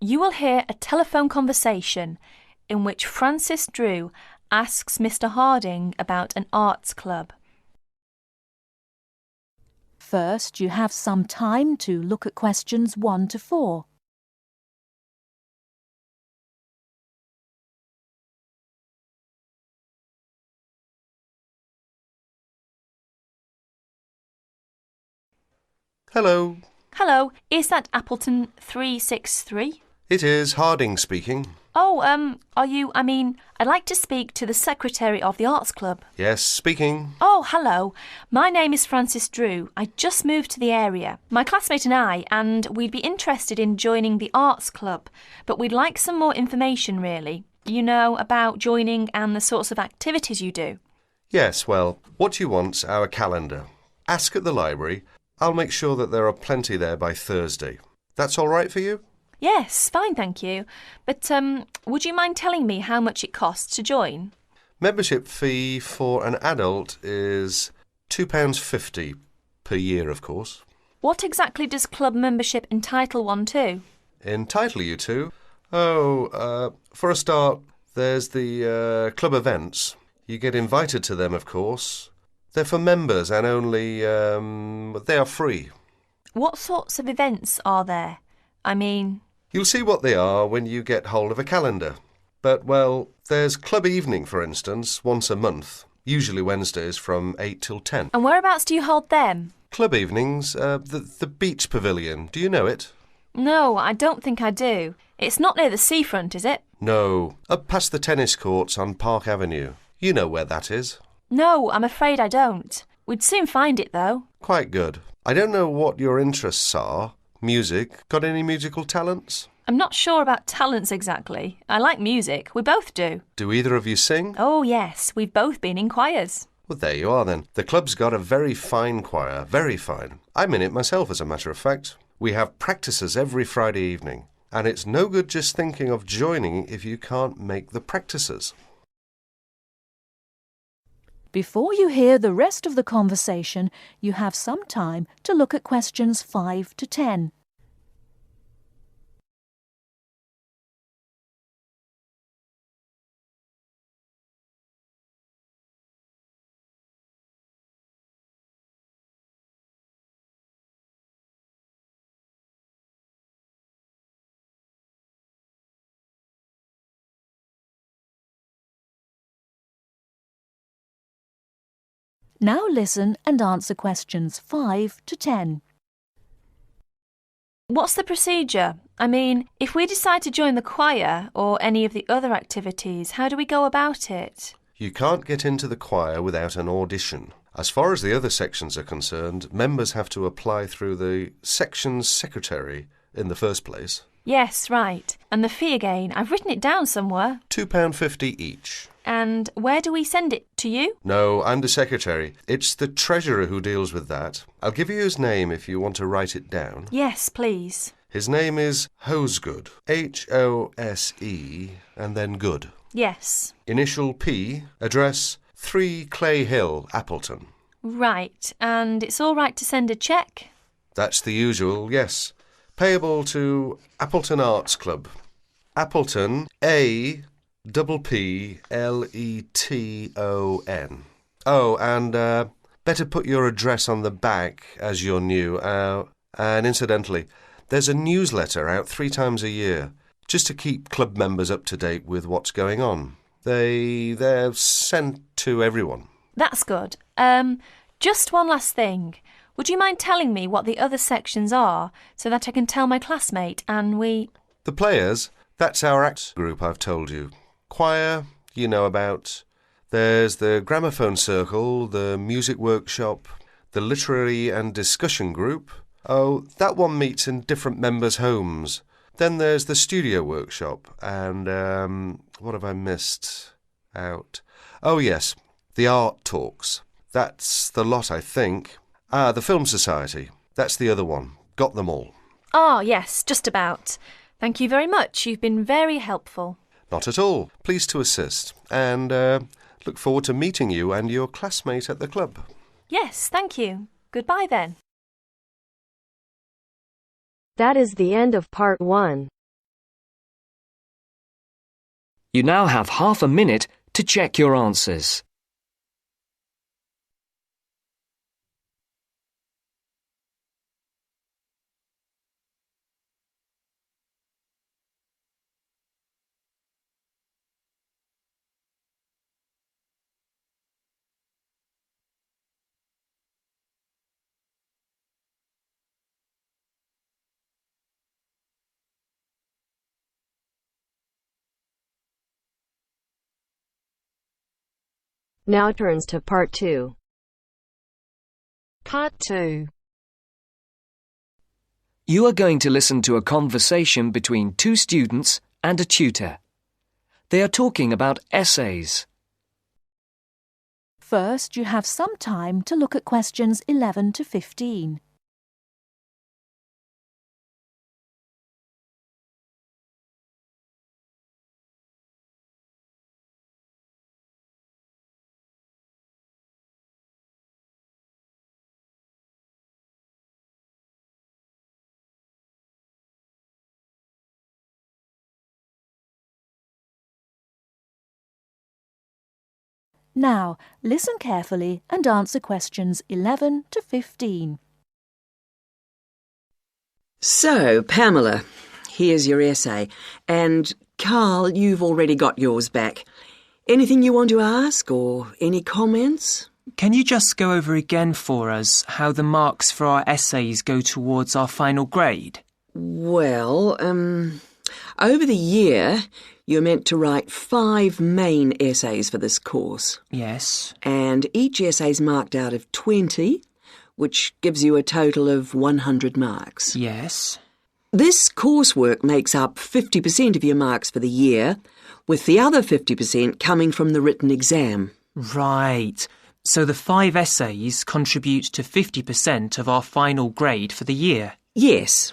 You will hear a telephone conversation in which Francis Drew asks Mr. Harding about an arts club. First, you have some time to look at questions 1 to 4. Hello. Hello, is that Appleton 363? It is Harding speaking. Oh, I'd like to speak to the secretary of the arts club. Yes, speaking. Oh, hello. My name is Francis Drew. I just moved to the area. My classmate and we'd be interested in joining the arts club, but we'd like some more information, really. You know, about joining and the sorts of activities you do. Yes, well, what you want's our calendar. Ask at the library. I'll make sure that there are plenty there by Thursday. That's all right for you? Yes, fine, thank you. But would you mind telling me how much it costs to join? Membership fee for an adult is £2.50 per year, of course. What exactly does club membership entitle one to? Entitle you to? For a start, there's the club events. You get invited to them, of course. They're for members and only they are free. What sorts of events are there? You'll see what they are when you get hold of a calendar. But, well, there's club evening, for instance, once a month, usually Wednesdays from 8 till 10. And whereabouts do you hold them? Club evenings, the beach pavilion. Do you know it? No, I don't think I do. It's not near the seafront, is it? No, up past the tennis courts on Park Avenue. You know where that is. No, I'm afraid I don't. We'd soon find it, though. Quite good. I don't know what your interests are. Music. Got any musical talents? I'm not sure about talents exactly. I like music. We both do. Do either of you sing? Oh, yes. We've both been in choirs. Well, there you are then. The club's got a very fine choir. Very fine. I'm in it myself, as a matter of fact. We have practices every Friday evening. And it's no good just thinking of joining if you can't make the practices. Before you hear the rest of the conversation, you have some time to look at questions 5 to 10. Now listen and answer questions 5 to 10. What's the procedure? If we decide to join the choir or any of the other activities, how do we go about it? You can't get into the choir without an audition. As far as the other sections are concerned, members have to apply through the section's secretary in the first place. Yes, right. And the fee again, I've written it down somewhere. £2.50 each. And where do we send it? To you? No, I'm the secretary. It's the treasurer who deals with that. I'll give you his name if you want to write it down. Yes, please. His name is Hosegood. H-O-S-E and then Good. Yes. Initial P, address 3 Clay Hill, Appleton. Right. And it's all right to send a cheque? That's the usual, yes. Payable to Appleton Arts Club. Appleton, A-P-P-L-E-T-O-N. Oh, and better put your address on the back as you're new. And incidentally, there's a newsletter out 3 times a year, just to keep club members up to date with what's going on. They're sent to everyone. That's good. Just one last thing. Would you mind telling me what the other sections are so that I can tell my classmate and we... The players, that's our act group I've told you. Choir, you know about. There's the gramophone circle, the music workshop, the literary and discussion group. Oh, that one meets in different members' homes. Then there's the studio workshop and, what have I missed out? Oh, yes, the art talks. That's the lot, I think. The Film Society. That's the other one. Got them all. Ah, yes, just about. Thank you very much. You've been very helpful. Not at all. Pleased to assist. And look forward to meeting you and your classmate at the club. Yes, thank you. Goodbye then. That is the end of part 1. You now have half a minute to check your answers. Now turns to Part 2. Part 2. You are going to listen to a conversation between two students and a tutor. They are talking about essays. First, you have some time to look at questions 11 to 15. Now, listen carefully and answer questions 11 to 15. So, Pamela, here's your essay. And, Carl, you've already got yours back. Anything you want to ask or any comments? Can you just go over again for us how the marks for our essays go towards our final grade? Well, over the year, you're meant to write 5 main essays for this course. Yes. And each essay's marked out of 20, which gives you a total of 100 marks. Yes. This coursework makes up 50% of your marks for the year, with the other 50% coming from the written exam. Right. So the 5 essays contribute to 50% of our final grade for the year? Yes.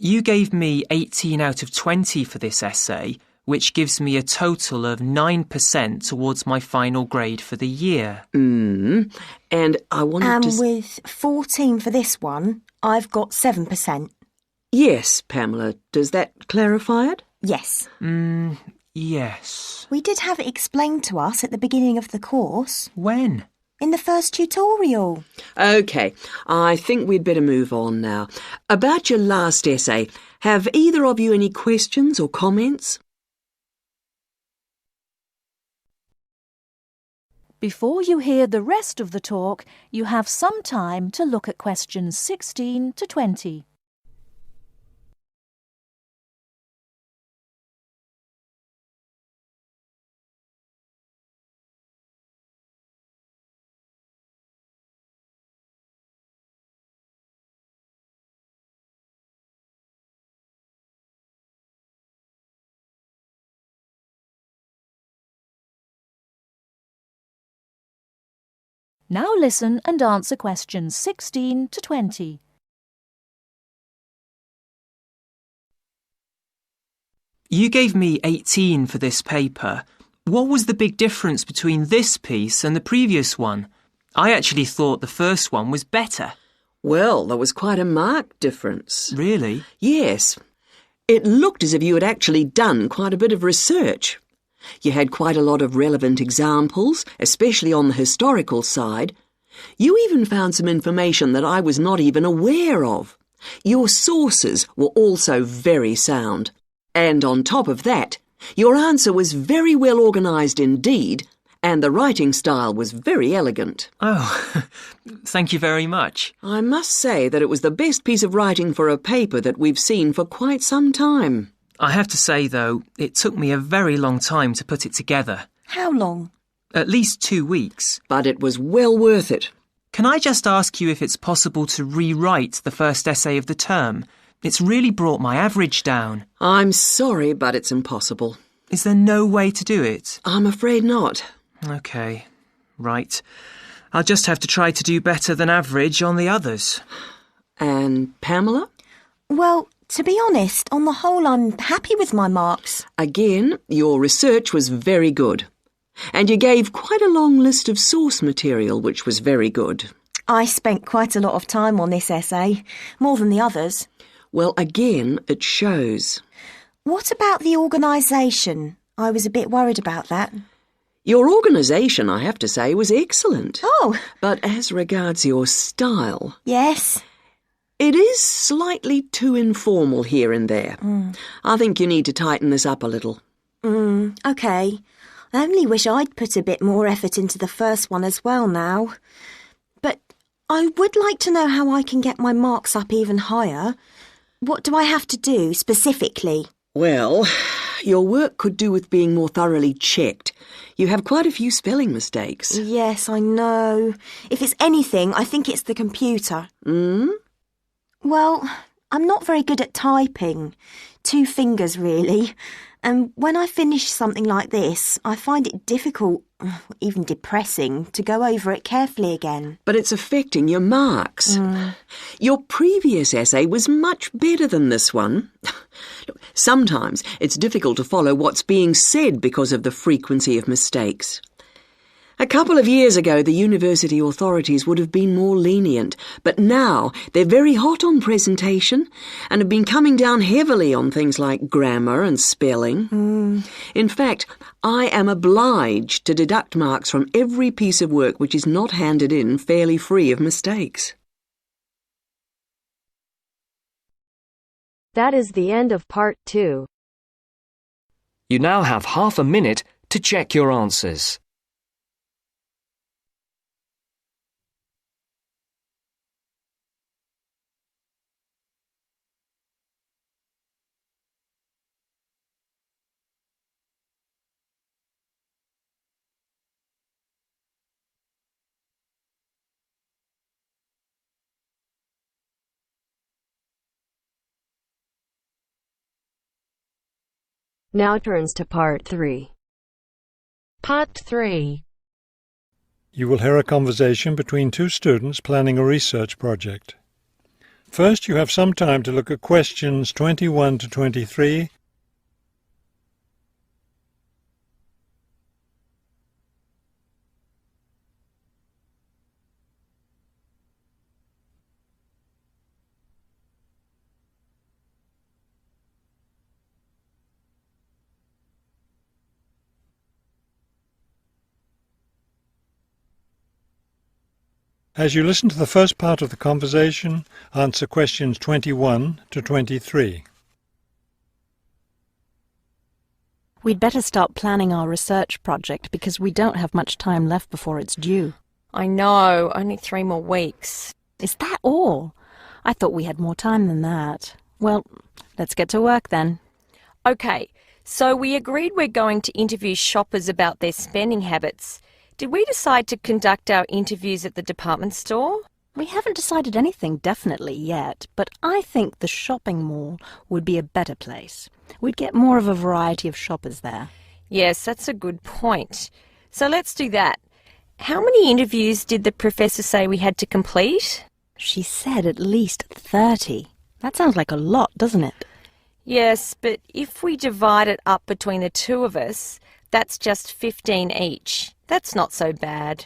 You gave me 18 out of 20 for this essay, which gives me a total of 9% towards my final grade for the year. And I wanted to... And with 14 for this one, I've got 7%. Yes, Pamela. Does that clarify it? Yes. Yes. We did have it explained to us at the beginning of the course. When? In the first tutorial. OK, I think we'd better move on now. About your last essay, have either of you any questions or comments? Before you hear the rest of the talk, you have some time to look at questions 16 to 20. Now listen and answer questions 16 to 20. You gave me 18 for this paper. What was the big difference between this piece and the previous one? I actually thought the first one was better. Well, there was quite a marked difference. Really? Yes. It looked as if you had actually done quite a bit of research. You had quite a lot of relevant examples, especially on the historical side. You even found some information that I was not even aware of. Your sources were also very sound. And on top of that, your answer was very well organised indeed, and the writing style was very elegant. Oh, thank you very much. I must say that it was the best piece of writing for a paper that we've seen for quite some time. I have to say, though, it took me a very long time to put it together. How long? At least 2 weeks. But it was well worth it. Can I just ask you if it's possible to rewrite the first essay of the term? It's really brought my average down. I'm sorry, but it's impossible. Is there no way to do it? I'm afraid not. OK, right. I'll just have to try to do better than average on the others. And Pamela? Well, to be honest, on the whole, I'm happy with my marks. Again, your research was very good. And you gave quite a long list of source material, which was very good. I spent quite a lot of time on this essay, more than the others. Well, again, it shows. What about the organisation? I was a bit worried about that. Your organisation, I have to say, was excellent. Oh, But as regards your style, yes. it is slightly too informal here and there. I think you need to tighten this up a little. OK. I only wish I'd put a bit more effort into the first one as well now. But I would like to know how I can get my marks up even higher. What do I have to do specifically? Well, your work could do with being more thoroughly checked. You have quite a few spelling mistakes. Yes, I know. If it's anything, I think it's the computer. Well, I'm not very good at typing. 2 fingers, really. And when I finish something like this, I find it difficult, even depressing, to go over it carefully again. But it's affecting your marks. Your previous essay was much better than this one. Look, sometimes it's difficult to follow what's being said because of the frequency of mistakes. A couple of years ago, the university authorities would have been more lenient, but now they're very hot on presentation and have been coming down heavily on things like grammar and spelling. In fact, I am obliged to deduct marks from every piece of work which is not handed in fairly free of mistakes. That is the end of part 2. You now have half a minute to check your answers. Now turns to part 3. Part 3. You will hear a conversation between 2 students planning a research project. First, you have some time to look at questions 21 to 23. As you listen to the first part of the conversation, answer questions 21 to 23. We'd better start planning our research project because we don't have much time left before it's due. I know, only 3 more weeks. Is that all? I thought we had more time than that. Well, let's get to work then. OK, so we agreed we're going to interview shoppers about their spending habits. Did we decide to conduct our interviews at the department store? We haven't decided anything definitely yet, but I think the shopping mall would be a better place. We'd get more of a variety of shoppers there. Yes, that's a good point. So let's do that. How many interviews did the professor say we had to complete? She said at least 30. That sounds like a lot, doesn't it? Yes, but if we divide it up between the 2 of us, that's just 15 each. That's not so bad.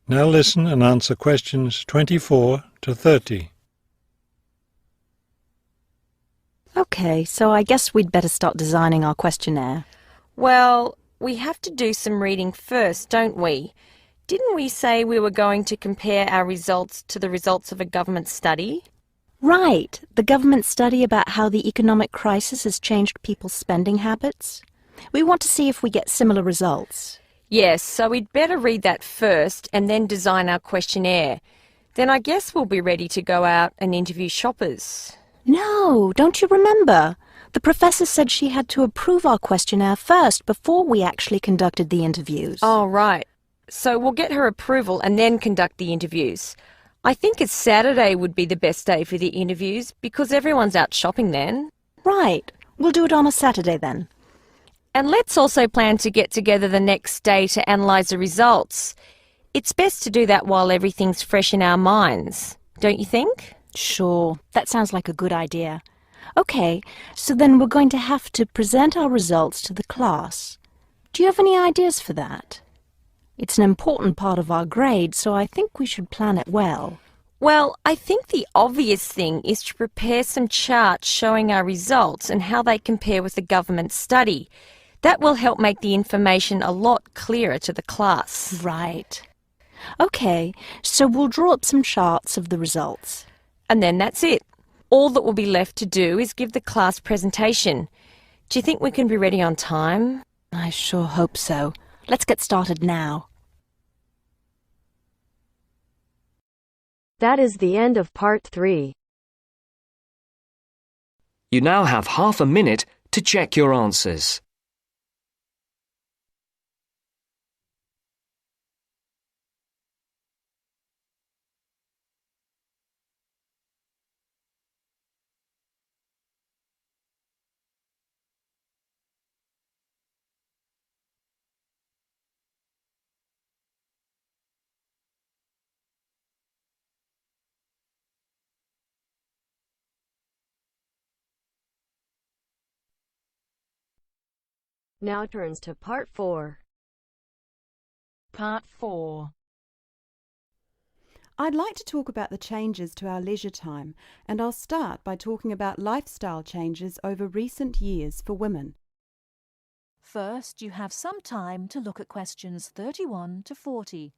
Now listen and answer questions 24 to 30. OK, so I guess we'd better start designing our questionnaire. Well, we have to do some reading first, don't we? Didn't we say we were going to compare our results to the results of a government study? Right, the government study about how the economic crisis has changed people's spending habits. We want to see if we get similar results. Yes, so we'd better read that first and then design our questionnaire. Then I guess we'll be ready to go out and interview shoppers. No, don't you remember? The professor said she had to approve our questionnaire first before we actually conducted the interviews. Oh, right. So we'll get her approval and then conduct the interviews. I think Saturday would be the best day for the interviews because everyone's out shopping then. Right. We'll do it on a Saturday then. And let's also plan to get together the next day to analyse the results. It's best to do that while everything's fresh in our minds, don't you think? Sure, that sounds like a good idea. OK, so then we're going to have to present our results to the class. Do you have any ideas for that? It's an important part of our grade, so I think we should plan it well. Well, I think the obvious thing is to prepare some charts showing our results and how they compare with the government study. That will help make the information a lot clearer to the class. Right. OK, so we'll draw up some charts of the results. And then that's it. All that will be left to do is give the class presentation. Do you think we can be ready on time? I sure hope so. Let's get started now. That is the end of part 3. You now have half a minute to check your answers. Now turns to part 4. Part 4. I'd like to talk about the changes to our leisure time, and I'll start by talking about lifestyle changes over recent years for women. First, you have some time to look at questions 31 to 40.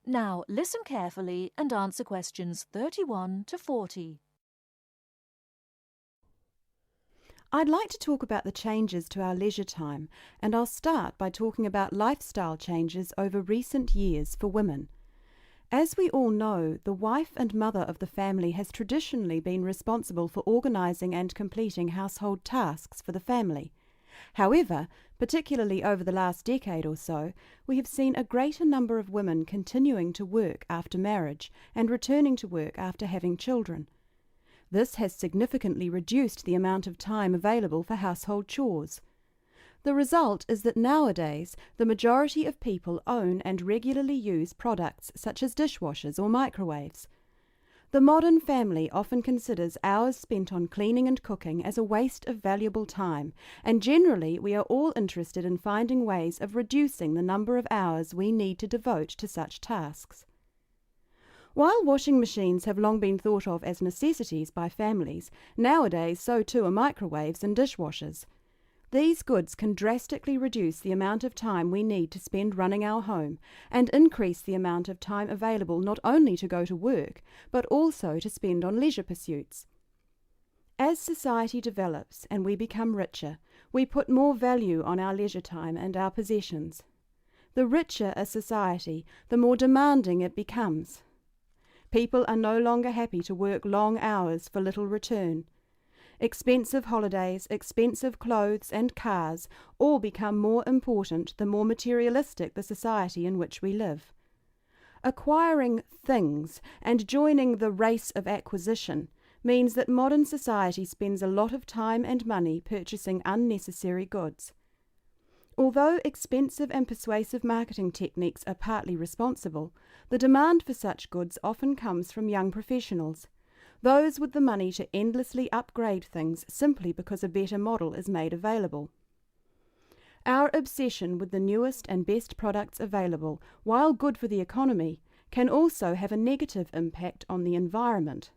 Now listen carefully and answer questions 31 to 40. I'd like to talk about the changes to our leisure time, and I'll start by talking about lifestyle changes over recent years for women. As we all know, the wife and mother of the family has traditionally been responsible for organising and completing household tasks for the family. However, particularly over the last decade or so, we have seen a greater number of women continuing to work after marriage and returning to work after having children. This has significantly reduced the amount of time available for household chores. The result is that nowadays the majority of people own and regularly use products such as dishwashers or microwaves. The modern family often considers hours spent on cleaning and cooking as a waste of valuable time, and generally we are all interested in finding ways of reducing the number of hours we need to devote to such tasks. While washing machines have long been thought of as necessities by families, nowadays so too are microwaves and dishwashers. These goods can drastically reduce the amount of time we need to spend running our home and increase the amount of time available not only to go to work, but also to spend on leisure pursuits. As society develops and we become richer, we put more value on our leisure time and our possessions. The richer a society, the more demanding it becomes. People are no longer happy to work long hours for little return. Expensive holidays, expensive clothes and cars all become more important the more materialistic the society in which we live. Acquiring things and joining the race of acquisition means that modern society spends a lot of time and money purchasing unnecessary goods. Although expensive and persuasive marketing techniques are partly responsible, the demand for such goods often comes from young professionals, those with the money to endlessly upgrade things simply because a better model is made available. Our obsession with the newest and best products available, while good for the economy, can also have a negative impact on the environment.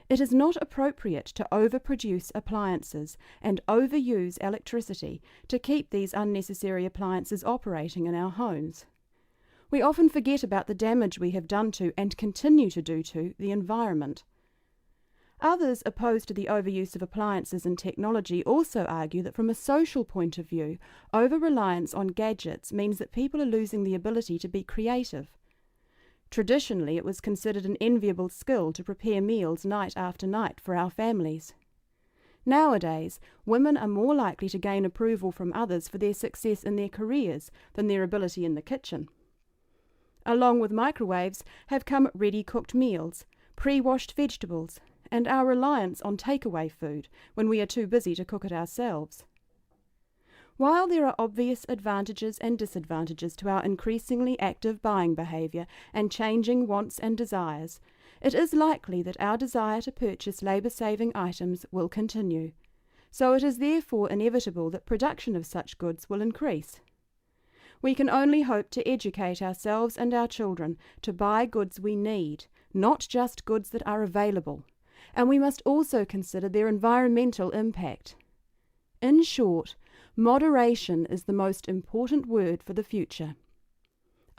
It is not appropriate to overproduce appliances and overuse electricity to keep these unnecessary appliances operating in our homes. We often forget about the damage we have done to and continue to do to the environment. Others opposed to the overuse of appliances and technology also argue that from a social point of view, over-reliance on gadgets means that people are losing the ability to be creative. Traditionally, it was considered an enviable skill to prepare meals night after night for our families. Nowadays, women are more likely to gain approval from others for their success in their careers than their ability in the kitchen. Along with microwaves have come ready-cooked meals, pre-washed vegetables, and our reliance on takeaway food when we are too busy to cook it ourselves. While there are obvious advantages and disadvantages to our increasingly active buying behaviour and changing wants and desires, it is likely that our desire to purchase labour-saving items will continue. So it is therefore inevitable that production of such goods will increase. We can only hope to educate ourselves and our children to buy goods we need, not just goods that are available, and we must also consider their environmental impact. In short, moderation is the most important word for the future.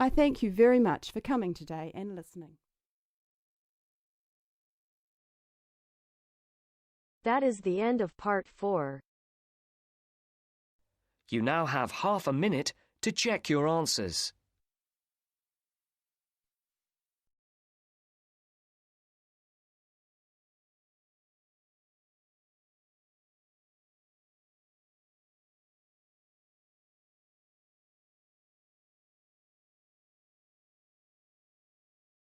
I thank you very much for coming today and listening. That is the end of part 4. You now have half a minute to check your answers.